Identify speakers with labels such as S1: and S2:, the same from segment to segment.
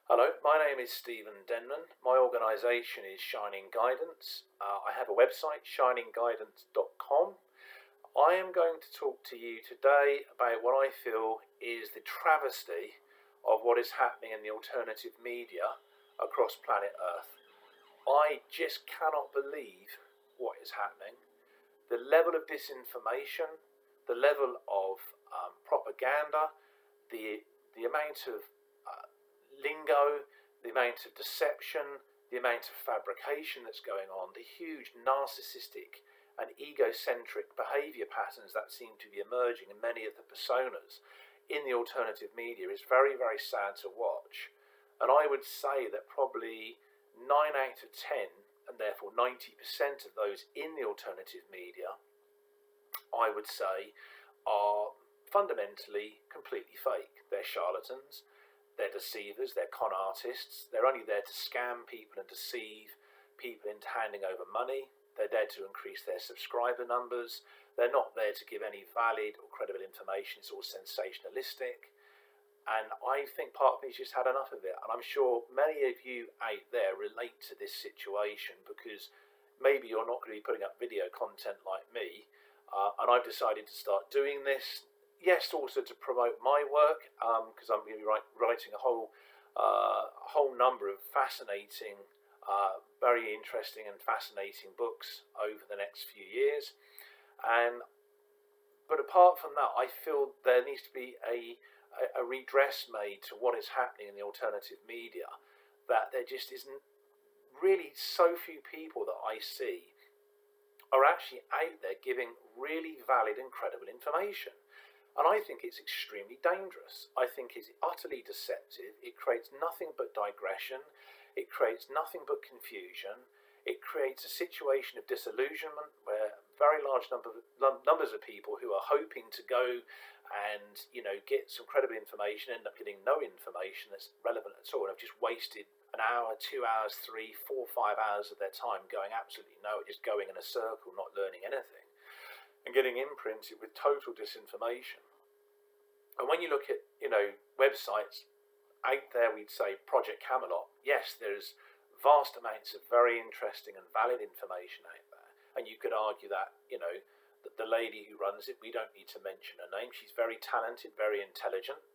S1: Hello, my name is Stephen Denman. My organisation is Shining Guidance. I have a website, shiningguidance.com. I am going to talk to you today about what I feel is the travesty of what is happening in the alternative media across planet Earth. I just cannot believe what is happening. The level of disinformation, the level of propaganda, the amount of lingo, the amount of deception, the amount of fabrication that's going on, the huge narcissistic and egocentric behaviour patterns that seem to be emerging in many of the personas in the alternative media is very, very sad to watch. And I would say that probably 9 out of 10, and therefore 90% of those in the alternative media, I would say, are fundamentally completely fake. They're charlatans, they're deceivers, they're con artists. They're only there to scam people and deceive people into handing over money. They're there to increase their subscriber numbers. They're not there to give any valid or credible information. It's all sensationalistic. And I think part of me's just had enough of it. And I'm sure many of you out there relate to this situation because maybe you're not going to be putting up video content like me. And I've decided to start doing this. Yes, also to promote my work, because I'm going to be writing a whole number of fascinating, very interesting and fascinating books over the next few years. But apart from that, I feel there needs to be a redress made to what is happening in the alternative media. That there just isn't really so few people that I see are actually out there giving really valid and credible information. And I think it's extremely dangerous. I think it's utterly deceptive. It creates nothing but digression. It creates nothing but confusion. It creates a situation of disillusionment where very large numbers of people who are hoping to go and get some credible information end up getting no information that's relevant at all and have just wasted an hour, 2 hours, 3, 4, 5 hours of their time going absolutely nowhere, just going in a circle, not learning anything, and getting imprinted with total disinformation. And when you look at, websites out there, we'd say Project Camelot, yes, there's vast amounts of very interesting and valid information out there. And you could argue that, that the lady who runs it, we don't need to mention her name. She's very talented, very intelligent.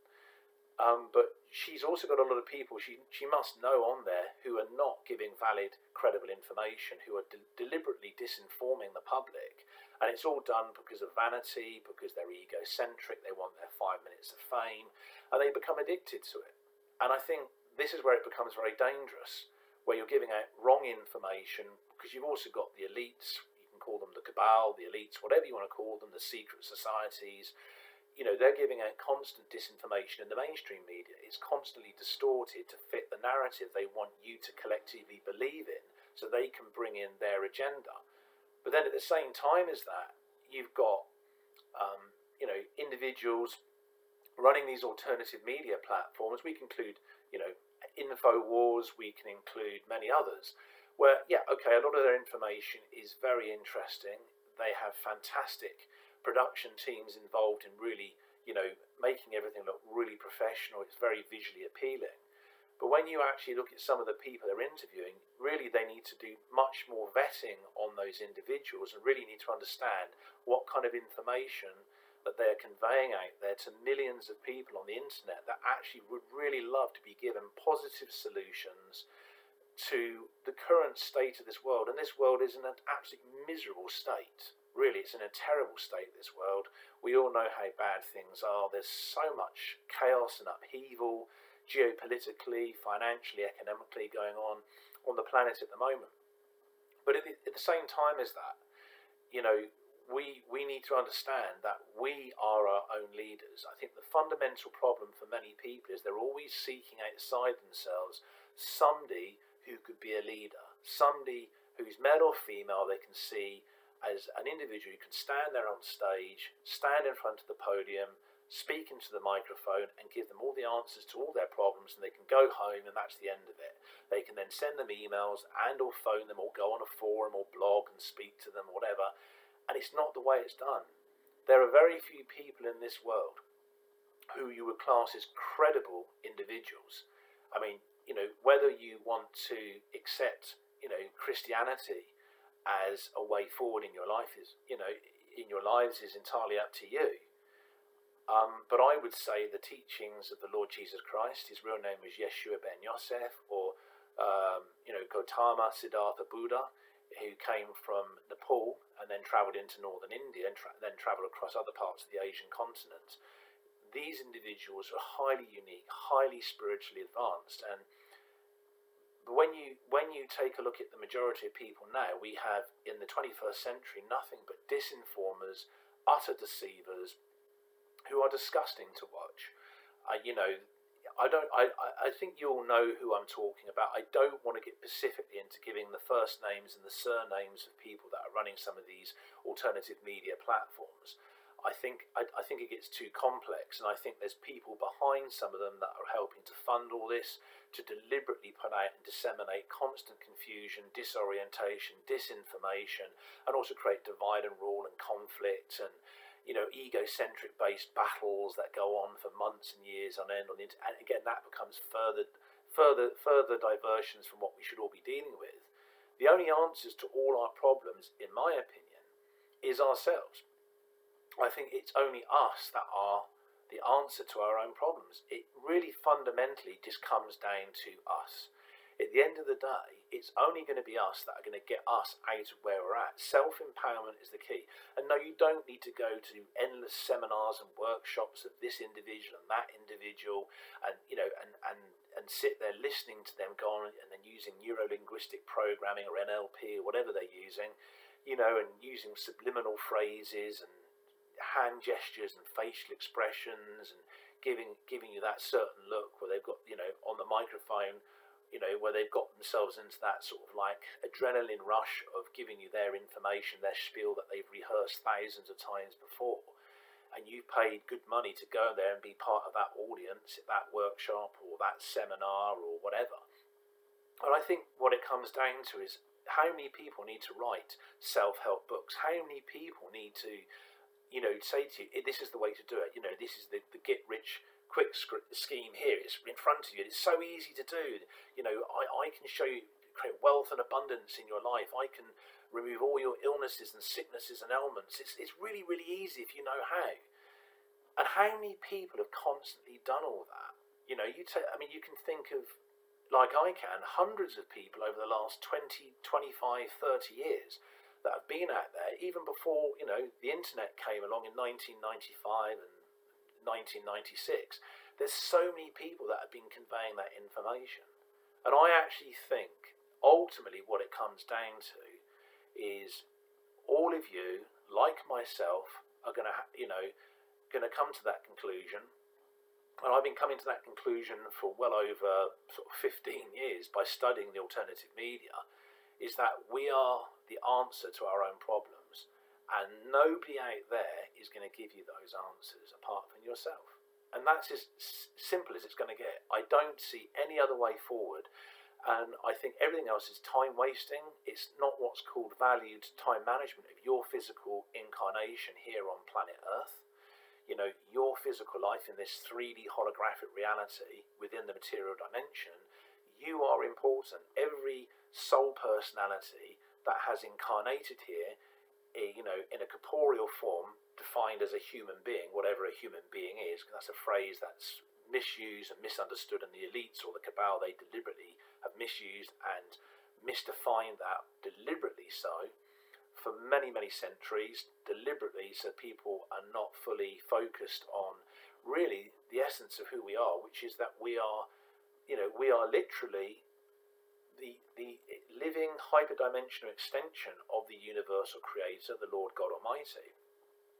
S1: But she's also got a lot of people she must know on there who are not giving valid, credible information, who are deliberately disinforming the public. And it's all done because of vanity, because they're egocentric, they want their 5 minutes of fame, and they become addicted to it. And I think this is where it becomes very dangerous, where you're giving out wrong information, because you've also got the elites, you can call them the cabal, the elites, whatever you want to call them, the secret societies. They're giving out constant disinformation in the mainstream media. It's constantly distorted to fit the narrative they want you to collectively believe in so they can bring in their agenda. But then at the same time as that, you've got, individuals running these alternative media platforms. We can include, InfoWars, we can include many others, where, a lot of their information is very interesting. They have fantastic production teams involved in really, making everything look really professional. It's very visually appealing. But when you actually look at some of the people they're interviewing, really they need to do much more vetting on those individuals and really need to understand what kind of information that they're conveying out there to millions of people on the internet that actually would really love to be given positive solutions to the current state of this world. And this world is in an absolutely miserable state. Really, it's in a terrible state, this world. We all know how bad things are. There's so much chaos and upheaval, geopolitically, financially, economically going on the planet at the moment. But at the same time as that, we need to understand that we are our own leaders. I think the fundamental problem for many people is they're always seeking outside themselves somebody who could be a leader, somebody who's male or female they can see as an individual who can stand there on stage, stand in front of the podium, speak into the microphone and give them all the answers to all their problems, and they can go home and that's the end of it. They can then send them emails and or phone them or go on a forum or blog and speak to them, whatever. And it's not the way it's done. There are very few people in this world who you would class as credible individuals. I mean, whether you want to accept, Christianity as a way forward in your life is, in your lives is entirely up to you. But I would say the teachings of the Lord Jesus Christ, his real name is Yeshua ben Yosef, or Gautama Siddhartha Buddha, who came from Nepal and then travelled into northern India and then travelled across other parts of the Asian continent. These individuals are highly unique, highly spiritually advanced, and when you take a look at the majority of people now, we have in the 21st century nothing but disinformers, utter deceivers, who are disgusting to watch. I think you'll know who I'm talking about. I don't want to get specifically into giving the first names and the surnames of people that are running some of these alternative media platforms. I think it gets too complex, and I think there's people behind some of them that are helping to fund all this, to deliberately put out and disseminate constant confusion, disorientation, disinformation, and also create divide and rule and conflict and egocentric based battles that go on for months and years on end. And again, that becomes further diversions from what we should all be dealing with. The only answers to all our problems, in my opinion, is ourselves. I think it's only us that are the answer to our own problems. It really fundamentally just comes down to us. At the end of the day, it's only going to be us that are going to get us out of where we're at. Self-empowerment is the key. And no, you don't need to go to endless seminars and workshops of this individual and that individual and sit there listening to them go on and then using neuro-linguistic programming or NLP or whatever they're using, and using subliminal phrases and hand gestures and facial expressions and giving you that certain look where they've got, on the microphone, where they've got themselves into that sort of like adrenaline rush of giving you their information, their spiel that they've rehearsed thousands of times before. And you've paid good money to go there and be part of that audience at that workshop or that seminar or whatever. And I think what it comes down to is how many people need to write self-help books? How many people need to, say to you, this is the way to do it. This is the get-rich-quick scheme here. It's in front of you. It's so easy to do. I can show you create wealth and abundance in your life. I can remove all your illnesses and sicknesses and ailments. It's really, really easy if you know how. And how many people have constantly done all that? You can think of, like I can, hundreds of people over the last 20, 25, 30 years that have been out there, even before, the internet came along in 1995 and 1996. There's so many people that have been conveying that information. And I actually think, ultimately, what it comes down to is all of you, like myself, are going to come to that conclusion. And I've been coming to that conclusion for well over sort of 15 years by studying the alternative media, is that we are the answer to our own problems, and nobody out there is going to give you those answers apart from yourself. And that's as simple as it's going to get. I don't see any other way forward, and I think everything else is time wasting. It's not what's called valued time management of your physical incarnation here on planet Earth. Your physical life in this 3D holographic reality within the material dimension, you are important. Every soul personality that has incarnated here, in a corporeal form, defined as a human being, whatever a human being is, because that's a phrase that's misused and misunderstood, and the elites or the cabal, they deliberately have misused and misdefined that, deliberately so, for many, many centuries, deliberately, so people are not fully focused on really the essence of who we are, which is that we are literally the living hyperdimensional extension of the universal creator, the Lord God Almighty.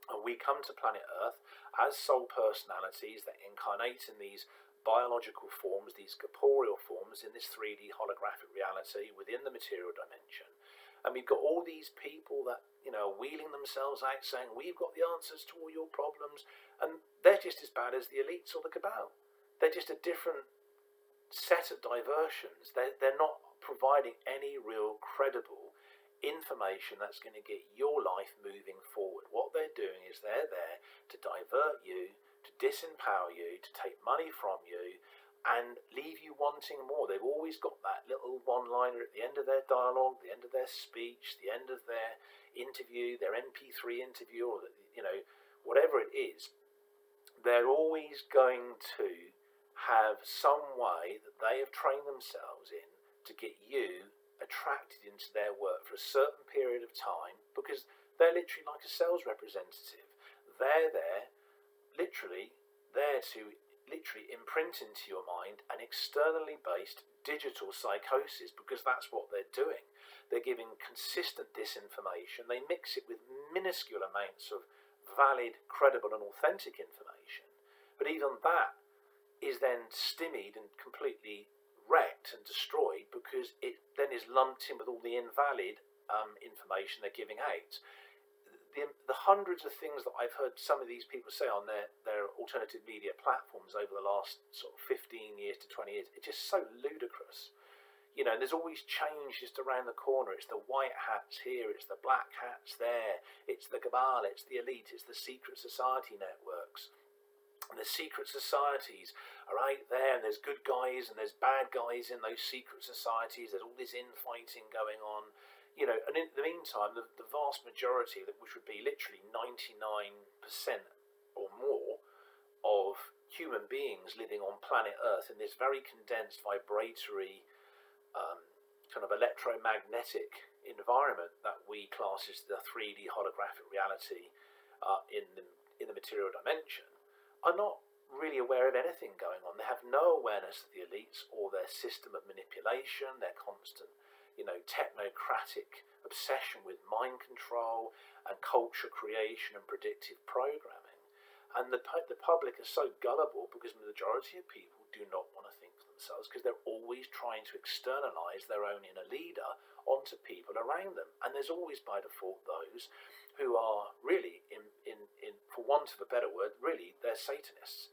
S1: And we come to planet Earth as soul personalities that incarnate in these biological forms, these corporeal forms, in this 3D holographic reality within the material dimension. And we've got all these people that, are wheeling themselves out saying, we've got the answers to all your problems. And they're just as bad as the elites or the cabal. They're just a different set of diversions. They're not providing any real credible information that's going to get your life moving forward. What they're doing is they're there to divert you, to disempower you, to take money from you, and leave you wanting more. They've always got that little one-liner at the end of their dialogue, the end of their speech, the end of their interview, their MP3 interview, or whatever it is. They're always going to have some way that they have trained themselves in to get you attracted into their work for a certain period of time, because they're literally like a sales representative. They're there to imprint into your mind an externally based digital psychosis, because that's what they're doing. They're giving consistent disinformation. They mix it with minuscule amounts of valid, credible and authentic information, but even that is then stymied and completely wrecked and destroyed, because it then is lumped in with all the invalid information they're giving out. The hundreds of things that I've heard some of these people say on their alternative media platforms over the last sort of 15 years to 20 years, it's just so ludicrous. And there's always change just around the corner. It's the white hats here, it's the black hats there, it's the cabal, it's the elite, it's the secret society networks. And the secret societies are out there, and there's good guys and there's bad guys in those secret societies. There's all this infighting going on. And in the meantime, the vast majority, which would be literally 99% or more of human beings living on planet Earth in this very condensed, vibratory, kind of electromagnetic environment that we class as the 3D holographic reality in the material dimension, are not really aware of anything going on. They have no awareness of the elites or their system of manipulation, their constant technocratic obsession with mind control and culture creation and predictive programming. And the public are so gullible because the majority of people do not want to think for themselves, because they're always trying to externalize their own inner leader onto people around them. And there's always by default those who are really, in for want of a better word, really they're Satanists.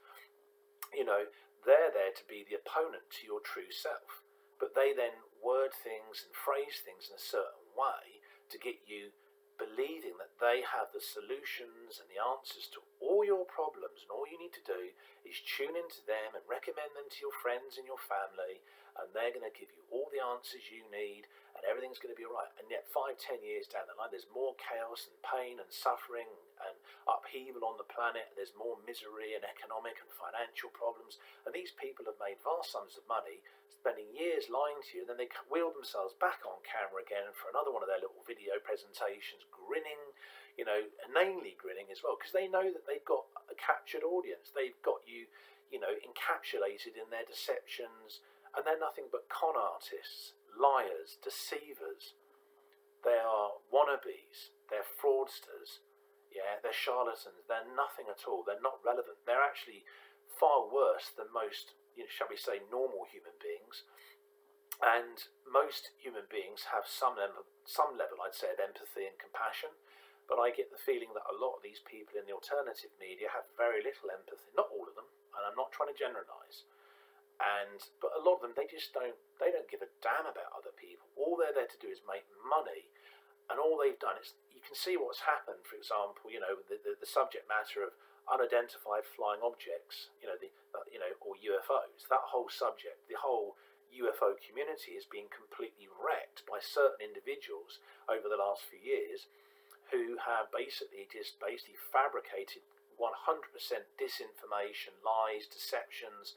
S1: They're there to be the opponent to your true self. But they then word things and phrase things in a certain way to get you believing that they have the solutions and the answers to all your problems, and all you need to do is tune into them and recommend them to your friends and your family, and they're going to give you all the answers you need, and everything's going to be all right. And yet 5-10 years down the line, there's more chaos and pain and suffering and upheaval on the planet. There's more misery and economic and financial problems, and these people have made vast sums of money spending years lying to you, and then they wheel themselves back on camera again for another one of their little video presentations, grinning, inanely grinning as well, because they know that they've got a captured audience. They've got you, encapsulated in their deceptions, and they're nothing but con artists, liars, deceivers. They are wannabes, they're fraudsters, they're charlatans, they're nothing at all, they're not relevant. They're actually far worse than most, shall we say, normal human beings. And most human beings have some level, I'd say, of empathy and compassion. But I get the feeling that a lot of these people in the alternative media have very little empathy. Not all of them, and I'm not trying to generalise. But a lot of them, they don't give a damn about other people. All they're there to do is make money, and all they've done is, you can see what's happened. For example, the subject matter of unidentified flying objects, or UFOs. That whole subject, the whole UFO community has been completely wrecked by certain individuals over the last few years, who have basically fabricated 100% disinformation, lies, deceptions,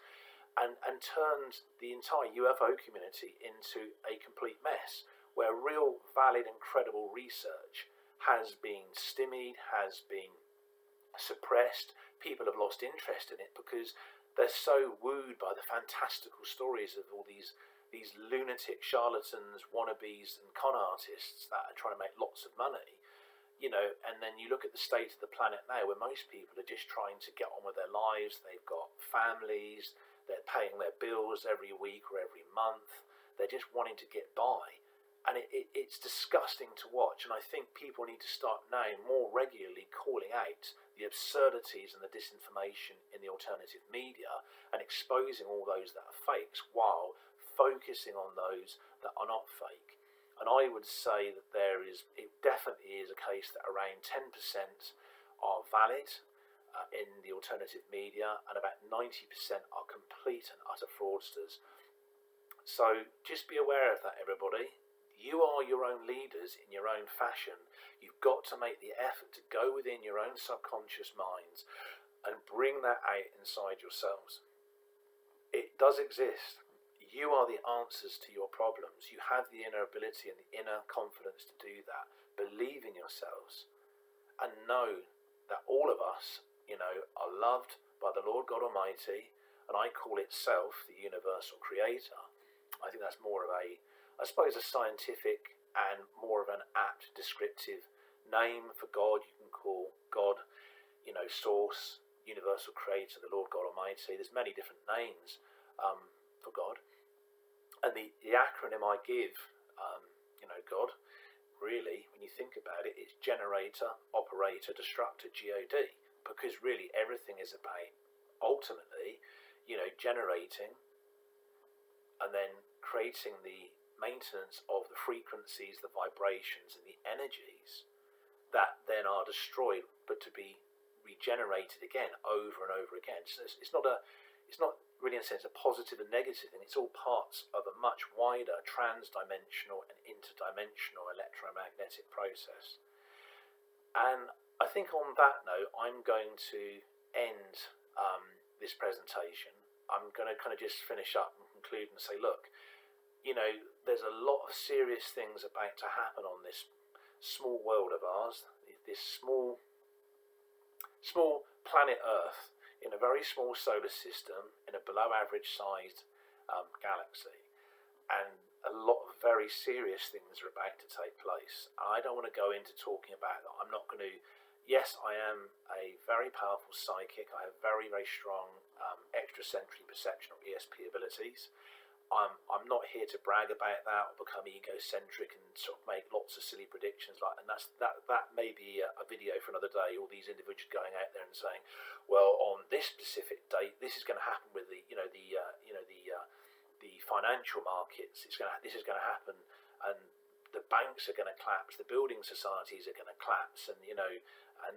S1: and turned the entire UFO community into a complete mess, where real, valid and credible research has been stymied, has been suppressed. People have lost interest in it because they're so wooed by the fantastical stories of all these lunatic charlatans, wannabes and con artists that are trying to make lots of money. And then you look at the state of the planet now, where most people are just trying to get on with their lives. They've got families, they're paying their bills every week or every month. They're just wanting to get by. And it's disgusting to watch. And I think people need to start now more regularly calling out the absurdities and the disinformation in the alternative media and exposing all those that are fakes, while focusing on those that are not fake. And I would say that it definitely is a case that around 10% are valid, in the alternative media, and about 90% are complete and utter fraudsters. So just be aware of that, everybody. You are your own leaders in your own fashion. You've got to make the effort to go within your own subconscious minds and bring that out inside yourselves. It does exist. You are the answers to your problems. You have the inner ability and the inner confidence to do that. Believe in yourselves and know that all of us, are loved by the Lord God Almighty, and I call it self, the universal creator. I think that's more of a scientific and more of an apt descriptive name for God. You can call God, source, universal creator, the Lord God Almighty. There's many different names for God. And the acronym I give, God, really, when you think about it, it's generator, operator, destructor, God. Because really everything is about, ultimately, generating and then creating the maintenance of the frequencies, the vibrations and the energies that then are destroyed, but to be regenerated again over and over again. So it's not really in a sense a positive and negative thing. It's all parts of a much wider trans-dimensional and interdimensional electromagnetic process. And I think on that note, I'm going to end this presentation. I'm going to kind of just finish up and conclude and say, look, there's a lot of serious things about to happen on this small world of ours, this small planet Earth in a very small solar system in a below average sized galaxy. And a lot of very serious things are about to take place. I don't want to go into talking about that. I'm not going to. Yes, I am a very powerful psychic. I have very, very strong extrasensory perception or ESP abilities. I'm not here to brag about that or become egocentric and sort of make lots of silly predictions and that may be a video for another day. All these individuals going out there and saying, well, on this specific date, this is going to happen with the financial markets. This is going to happen, and the banks are going to collapse. The building societies are going to collapse, and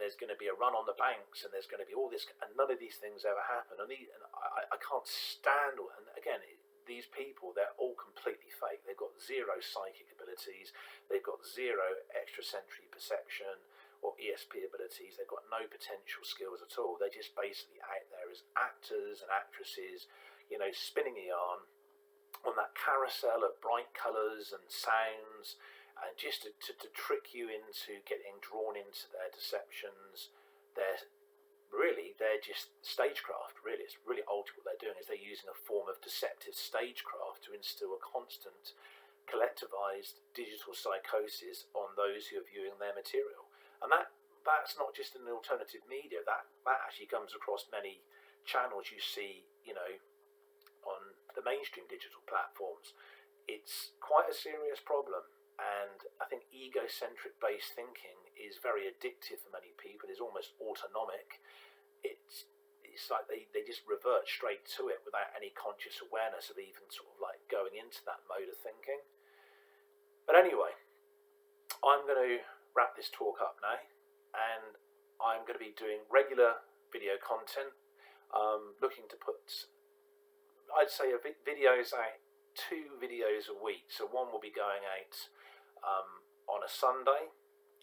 S1: there's going to be a run on the banks, and there's going to be all this, and none of these things ever happen. And I can't stand. And again, these people, they're all completely fake. They've got zero psychic abilities. They've got zero extrasensory perception or ESP abilities. They've got no potential skills at all. They're just basically out there as actors and actresses, spinning a yarn on that carousel of bright colours and sounds, and just to trick you into getting drawn into their deceptions. They're just stagecraft, really. It's really ultimately what they're doing is they're using a form of deceptive stagecraft to instill a constant collectivized digital psychosis on those who are viewing their material. And that's not just in the alternative media. That actually comes across many channels you see, on the mainstream digital platforms. It's quite a serious problem. And I think egocentric based thinking is very addictive for many people. It's almost autonomic. It's like they just revert straight to it without any conscious awareness of even sort of like going into that mode of thinking. But anyway, I'm going to wrap this talk up now, and I'm going to be doing regular video content, looking to put, I'd say, videos out, 2 videos a week. So one will be going out on a Sunday,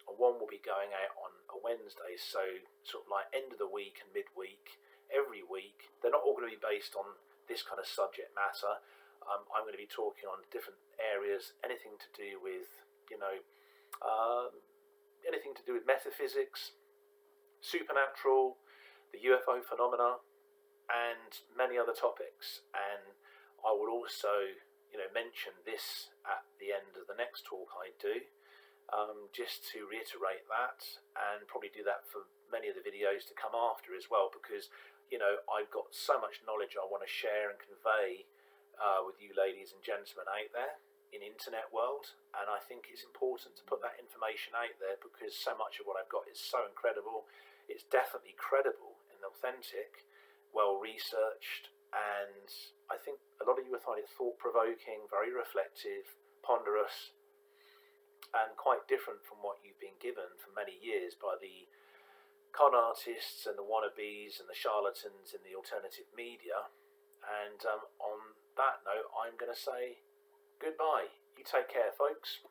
S1: and one will be going out on a Wednesday. So sort of like end of the week and midweek, every week. They're not all going to be based on this kind of subject matter. I'm going to be talking on different areas, anything to do with, anything to do with metaphysics, supernatural, the UFO phenomena, and many other topics. And I will also, mention this at the end of the next talk I do, just to reiterate that, and probably do that for many of the videos to come after as well, because, I've got so much knowledge I want to share and convey with you ladies and gentlemen out there in internet world, and I think it's important to put that information out there because so much of what I've got is so incredible. It's definitely credible and authentic, well researched, and I think a lot of you will find it thought-provoking, very reflective, ponderous, and quite different from what you've been given for many years by the con artists and the wannabes and the charlatans in the alternative media. And on that note, I'm going to say goodbye. You take care, folks.